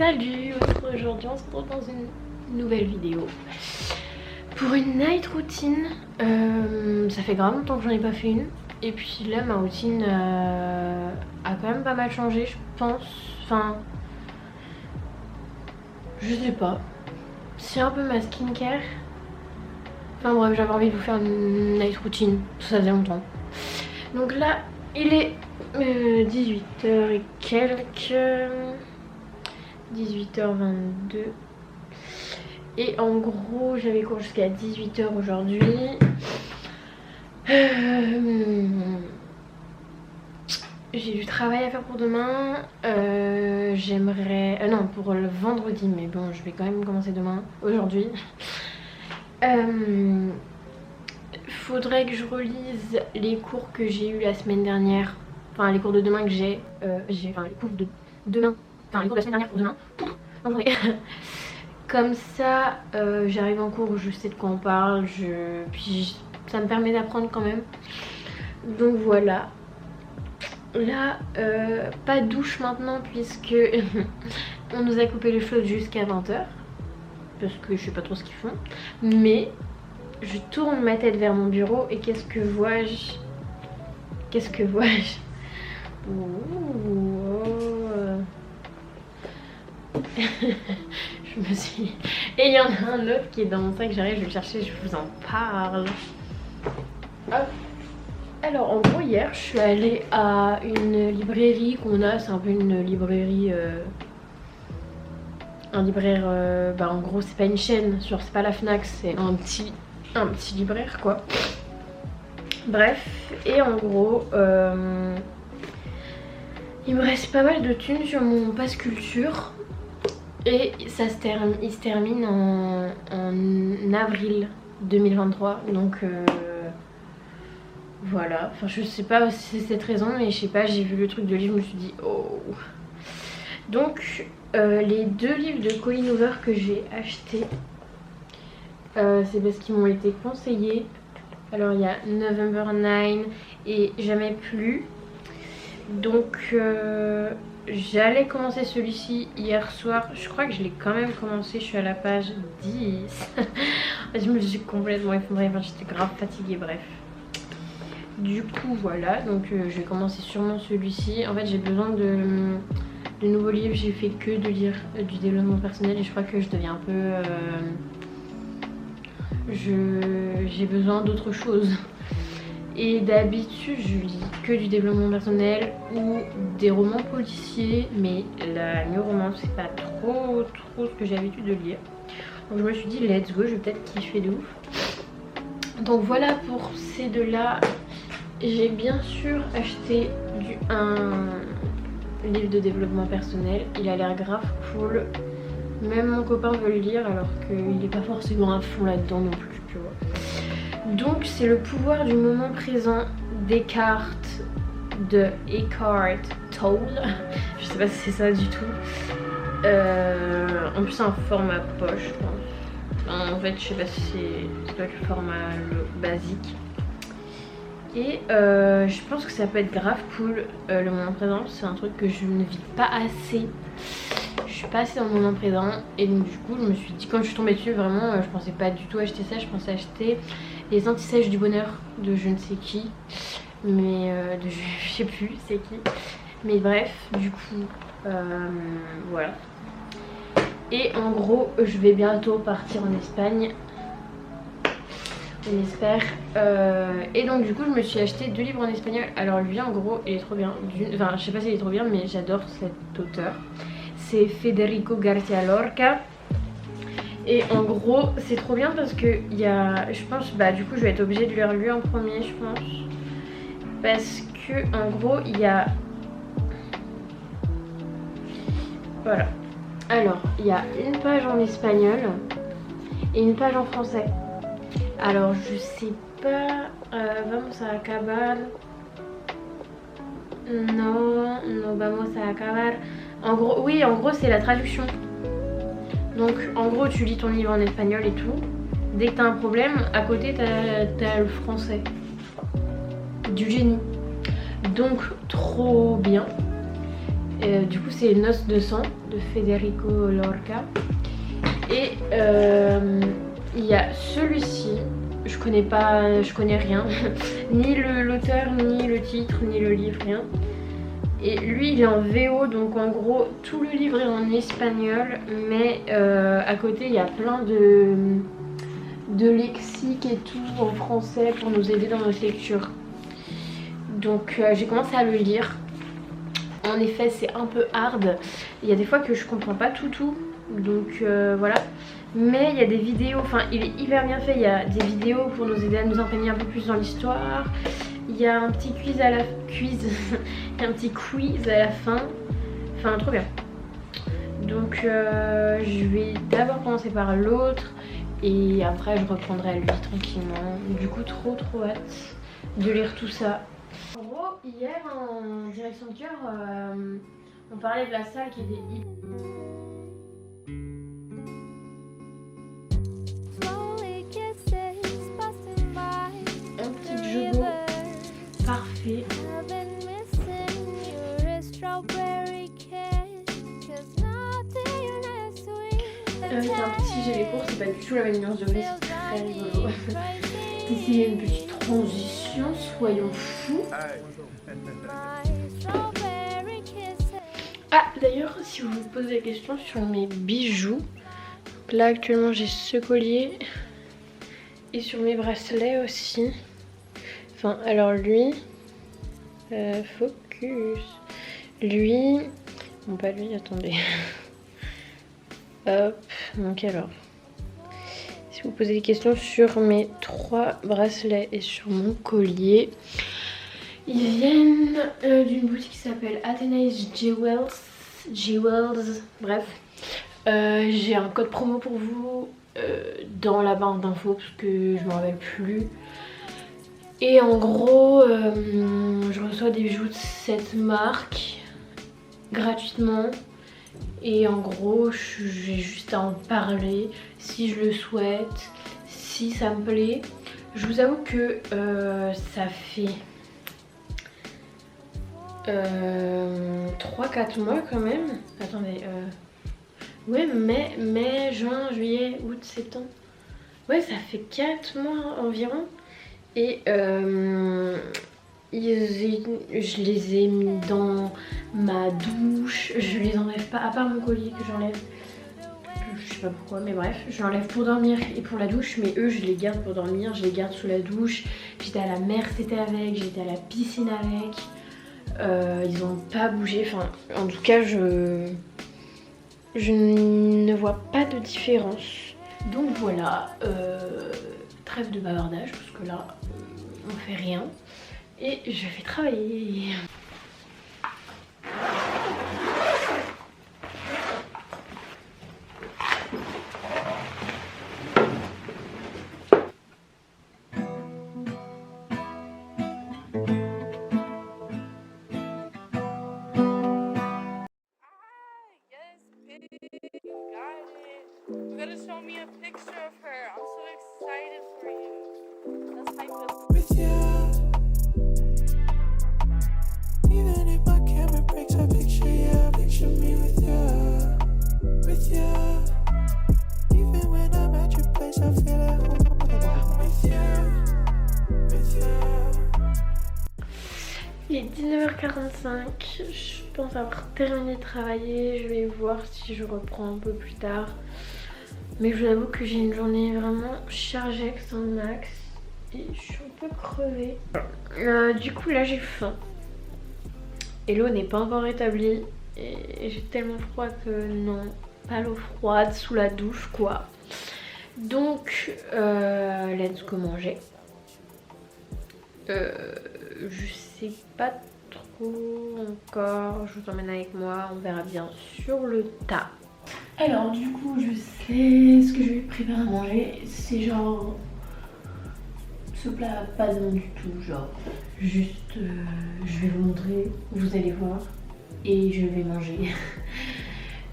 Salut, aujourd'hui on se retrouve dans une nouvelle vidéo pour une night routine. Ça fait grave longtemps que j'en ai pas fait une. Et puis là ma routine a quand même pas mal changé je pense. Enfin, je sais pas. C'est un peu ma skincare. Enfin bref, j'avais envie de vous faire une night routine. Ça faisait longtemps. Donc là il est 18h et quelques. 18h22. Et en gros j'avais cours jusqu'à 18h aujourd'hui. J'ai du travail à faire pour demain. J'aimerais... non, pour le vendredi, mais bon, je vais quand même commencer demain, aujourd'hui. Faudrait que je relise les cours que j'ai eu la semaine dernière. Enfin, les cours de demain que j'ai. Enfin, les cours de demain. Enfin, les cours de la semaine dernière pour demain. Comme ça, j'arrive en cours, je sais de quoi on parle. Puis ça me permet d'apprendre quand même. Donc voilà. Là, pas de douche maintenant puisque on nous a coupé les cheveux jusqu'à 20h. Parce que je sais pas trop ce qu'ils font. Mais je tourne ma tête vers mon bureau et qu'est-ce que vois-je? Qu'est-ce que vois-je? Je me suis... Et il y en a un autre qui est dans mon sac, j'arrive, je vais le chercher, je vous en parle. Hop. Alors en gros hier je suis allée à une librairie qu'on a, c'est un peu une librairie... un libraire, en gros c'est pas une chaîne, genre c'est pas la Fnac, c'est un petit libraire quoi. Bref, et en gros... il me reste pas mal de thunes sur mon pass culture. Et ça il se termine en avril 2023. Donc voilà. Enfin je sais pas si c'est cette raison, mais je sais pas, j'ai vu le truc de livre, je me suis dit oh. Donc les deux livres de Colleen Hoover que j'ai achetés, c'est parce qu'ils m'ont été conseillés. Alors il y a November 9 et Jamais plus. Donc j'allais commencer celui-ci hier soir. Je crois que je l'ai quand même commencé. Je suis à la page 10. Je me suis complètement effondrée. Enfin, j'étais grave fatiguée. Bref. Du coup, voilà. Donc je vais commencer sûrement celui-ci. En fait, j'ai besoin de nouveaux livres. J'ai fait que de lire du développement personnel. Et je crois que je deviens un peu... j'ai besoin d'autre chose. Et d'habitude je lis que du développement personnel ou des romans policiers, mais la new romance c'est pas trop ce que j'ai l'habitude de lire. Donc je me suis dit let's go, je vais peut-être kiffer de ouf. Donc voilà pour ces deux là. J'ai bien sûr acheté un livre de développement personnel, il a l'air grave cool. Même mon copain veut le lire alors qu'il est pas forcément à fond là-dedans non plus, tu vois. Donc c'est le pouvoir du moment présent d'Eckhart de Eckhart Tolle. Je sais pas si c'est ça du tout. En plus c'est un format poche je pense. En fait je sais pas si c'est le format basique. Et je pense que ça peut être grave cool. Le moment présent c'est un truc que je ne vis pas assez. Je suis pas assez dans le moment présent. Et donc du coup je me suis dit, quand je suis tombée dessus vraiment je pensais pas du tout acheter ça. Je pensais acheter les anti-sèches du bonheur de je ne sais qui. Mais je sais plus c'est qui. Mais bref, du coup voilà. Et en gros je vais bientôt partir en Espagne, on espère. Et donc du coup je me suis acheté 2 livres en espagnol. Alors lui en gros il est trop bien. Enfin je sais pas s'il est trop bien mais j'adore cet auteur. C'est Federico García Lorca. Et en gros c'est trop bien parce que il y a, je pense, du coup je vais être obligée de lire lui en premier je pense. Parce que en gros il y a... Voilà. Alors il y a une page en espagnol et une page en français. Alors je sais pas... vamos a acabar... No vamos a acabar... En gros, oui, en gros c'est la traduction. Donc en gros tu lis ton livre en espagnol et tout. Dès que t'as un problème, à côté t'as le français. Du génie. Donc trop bien. Du coup c'est Noces de sang de Federico Lorca. Et il y a celui-ci, je connais rien, ni l'auteur, ni le titre, ni le livre, rien. Et lui il est en VO, donc en gros tout le livre est en espagnol, mais à côté il y a plein de lexique et tout en français pour nous aider dans notre lecture. Donc j'ai commencé à le lire. En effet c'est un peu hard, il y a des fois que je comprends pas tout, donc voilà. Mais il y a des vidéos, enfin il est hyper bien fait, il y a des vidéos pour nous aider à nous imprégner un peu plus dans l'histoire. Il y a un petit quiz à la fin, enfin trop bien. Donc je vais d'abord commencer par l'autre et après je reprendrai à lui tranquillement. Du coup trop hâte de lire tout ça. En gros hier en direction de cœur on parlait de la salle qui était un petit jeu d'eau parfait. Il y a un petit gel court, c'est pas du tout la même nuance de blé, c'est très rigolo. Ici une petite transition, soyons fous. Ah d'ailleurs si vous vous posez la question sur mes bijoux, là actuellement j'ai ce collier et sur mes bracelets aussi. Enfin alors lui, focus, lui, bon pas lui, attendez. Hop, donc alors, si vous posez des questions sur mes 3 bracelets et sur mon collier, ils viennent d'une boutique qui s'appelle Athena's Jewels, bref. J'ai un code promo pour vous dans la barre d'infos parce que je me rappelle plus. Et en gros, je reçois des bijoux de cette marque gratuitement. Et en gros, j'ai juste à en parler si je le souhaite, si ça me plaît. Je vous avoue que ça fait 3-4 mois quand même. Attendez, ouais, mai, juin, juillet, août, septembre. Ouais, ça fait 4 mois environ. Et je les ai mis dans ma douche, je les enlève pas, à part mon collier que j'enlève, je sais pas pourquoi, mais bref, je l'enlève pour dormir et pour la douche, mais eux je les garde pour dormir, je les garde sous la douche. J'étais à la mer cet été avec, j'étais à la piscine avec, ils ont pas bougé, enfin en tout cas je ne vois pas de différence. Donc voilà, trêve de bavardage parce que là on fait rien. Et je vais travailler. Il est 19h45, je pense avoir terminé de travailler, je vais voir si je reprends un peu plus tard. Mais je vous avoue que j'ai une journée vraiment chargée avec son max et je suis un peu crevée. Du coup là j'ai faim et l'eau n'est pas encore rétablie et j'ai tellement froid que non, pas l'eau froide sous la douche quoi. Donc let's go manger. Je sais pas trop encore, je vous emmène avec moi, on verra bien sur le tas. Alors du coup je sais ce que je vais préparer à manger, c'est genre ce plat pas bon du tout, genre juste je vais vous montrer, vous allez voir et je vais manger.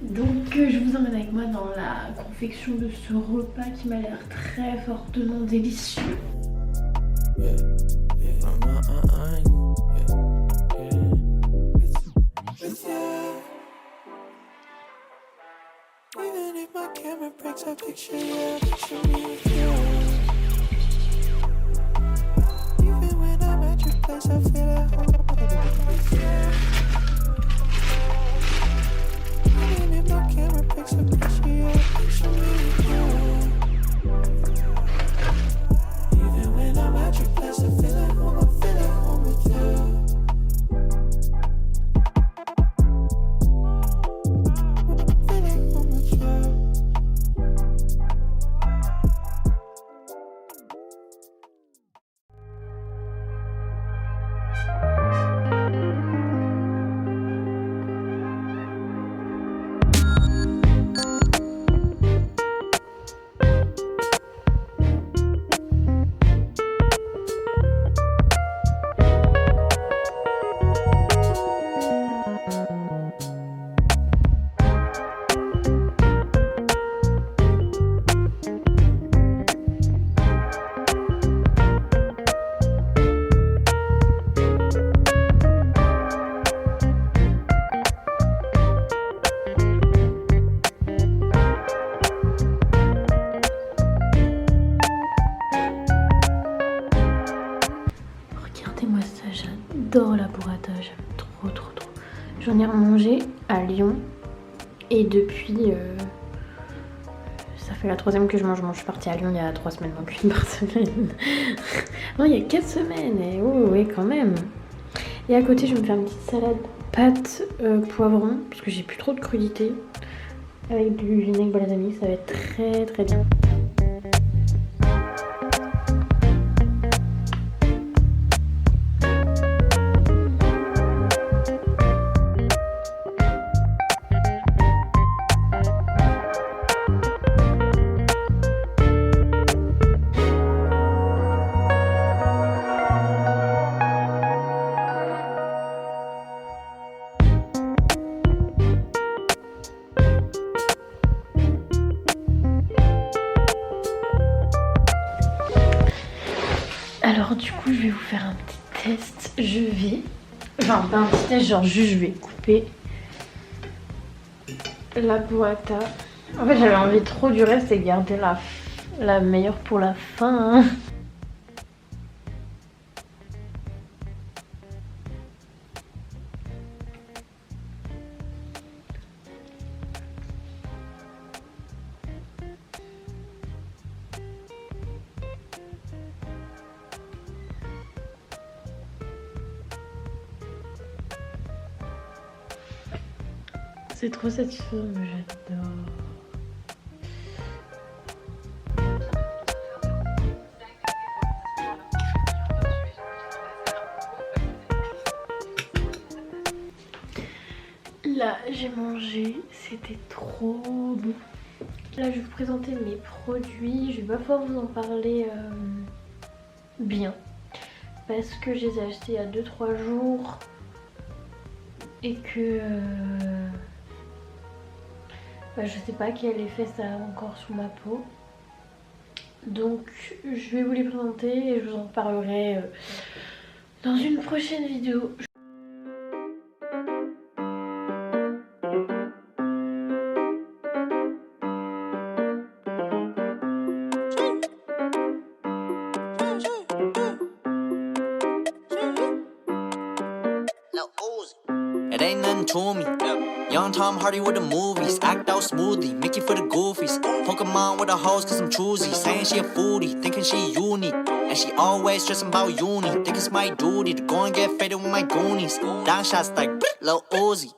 Donc je vous emmène avec moi dans la confection de ce repas qui m'a l'air très fortement délicieux. Yeah. Even if my camera breaks, I picture you, picture me with you. Even when I'm at your place, I feel at home. Even if my camera breaks, I picture you, picture me with you. Even when I'm at your place, I feel at home, I feel at home with you. Regardez-moi ça, j'adore la burrata, j'aime trop. J'en ai remangé à Lyon et depuis, ça fait la 3e que je mange. Moi je suis partie à Lyon il y a 3 semaines, donc une par semaine. Non, il y a 4 semaines, et oh oui quand même. Et à côté je vais me faire une petite salade pâte poivron, parce que j'ai plus trop de crudité. Avec du vinaigre balsamique, ça va être très bien. Alors du coup je vais vous faire un petit test. Enfin pas un petit test, genre juste je vais couper la burrata. En fait j'avais envie trop du reste et garder la meilleure pour la fin. C'est trop satisfaisant, mais j'adore. Là, j'ai mangé, c'était trop bon. Là, je vais vous présenter mes produits. Je vais pas pouvoir vous en parler bien. Parce que je les ai achetés il y a 2-3 jours. Et que... je sais pas quel effet ça a encore sur ma peau. Donc je vais vous les présenter et je vous en parlerai dans une prochaine vidéo. It ain't nothing to me. Young Tom Hardy with the movies. Act out smoothly, Mickey for the goofies. Pokemon with the hoes cause I'm choosy. Saying she a foodie, thinking she unique. And she always stressing about uni. Think it's my duty to go and get faded with my goonies. Down shots like Lil Uzi.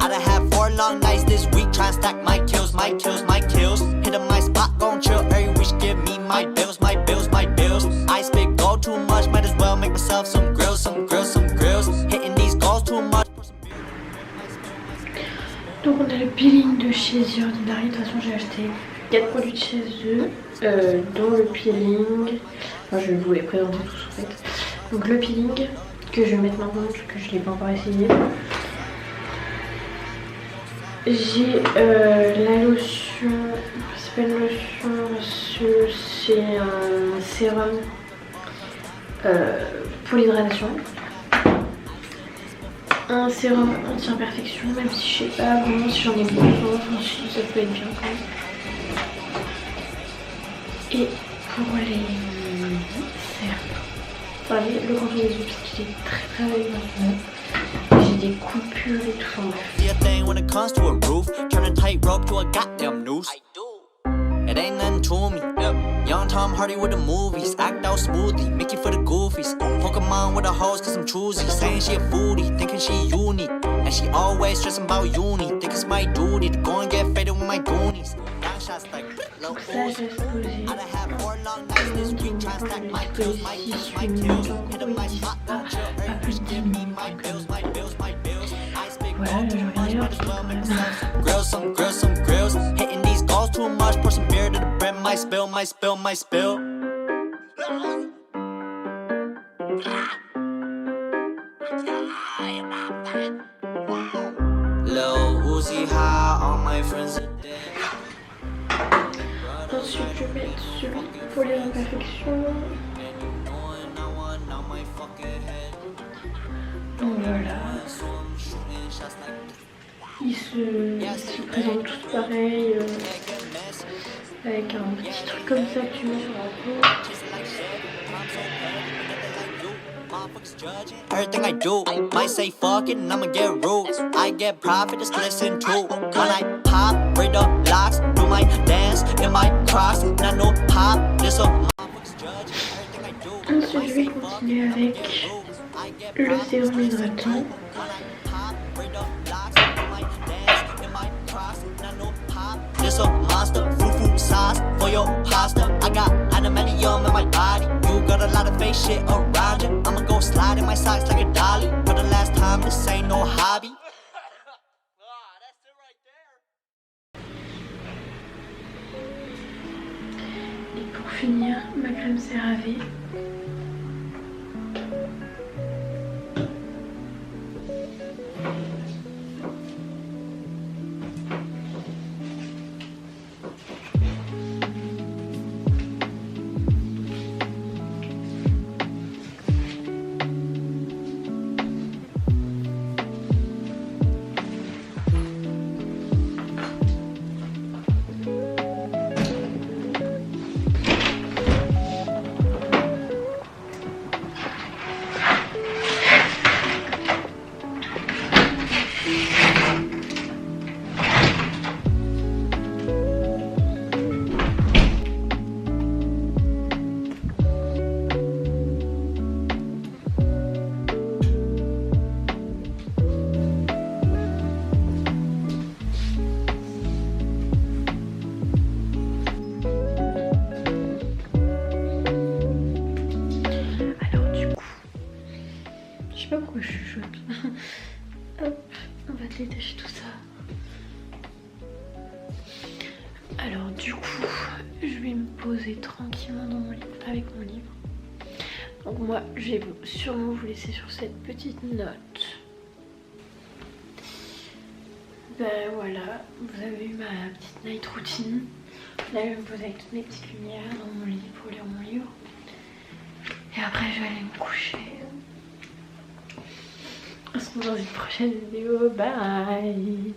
I done had 4 long nights this week. Try and stack my kills. Hit up my spot, gon' chill. Every wish give me my bills. I spit gold too much, might as well make myself some grills. Hitting these goals too much. Donc on a le peeling de chez The Ordinary. De toute façon j'ai acheté 4 produits de chez eux, dont le peeling. Enfin, je vais vous les présenter tous en fait. Donc le peeling que je vais mettre maintenant parce que je ne l'ai pas encore essayé. J'ai la lotion, c'est pas une lotion, c'est un sérum pour l'hydratation. un sérum anti-imperfection, même si je sais pas vraiment si j'en ai besoin, je me suis dit ça peut être bien quand même. Et pour les cernes, enfin le contour des yeux parce qu'il est très avec maintenant. J'ai des coupures et tout, enfin bref. See a thing when it comes to a roof. Turn a tightrope to a goddamn noose. I do. It ain't nothing to me. Young Tom Hardy with the movies. Act out smoothly. Mickey for the goofies. Pokemon with the hoes cause I'm choosy. Saying she a foodie. Thinking she unique. And she always stressing about uni. Think it's my duty to go and get faded with my goonies. Down shots like low Donc ça j'ai posé. I'd have 4 long nights this week. Try to stack my pills, my pills, my pills. Hit up my spot, Pas plus de 10 minutes. my bills, my bills, my bills. I speak Voilà, je regarde quand même. some grills. Hitting these goals too much. Pour some beer to the brim. My spill. Lil Uzi high, all my friends are dead. Ensuite je vais mettre celui pour les imperfections. Donc voilà. Ils se présentent tous pareils, avec un petit truc comme ça que tu mets sur la peau. Everything I do, might say fuck it and I'ma get rude. I get profit, just listen to. When I pop, break the locks, do my dance in my cross. And I know pop, this a motherfuckers judge. Everything I do. Ensuite je vais continuer avec le sérum hydratant. This a monster, fufu sauce for your pasta. I got animalium in my body. You got a lot of fake shit around you. I'ma go slide in my socks like a dolly. For the last time, this ain't no hobby. Et pour finir, ma crème CeraVe. Je sais pas pourquoi je chuchote. Hop, on va détacher tout ça. Alors du coup, je vais me poser tranquillement dans mon lit avec mon livre. Donc moi, je vais sûrement vous laisser sur cette petite note. Ben voilà, vous avez eu ma petite night routine. Là, je vais me poser avec toutes mes petites lumières dans mon lit pour lire mon livre. Et après, je vais aller me coucher. On se retrouve dans une prochaine vidéo. Bye!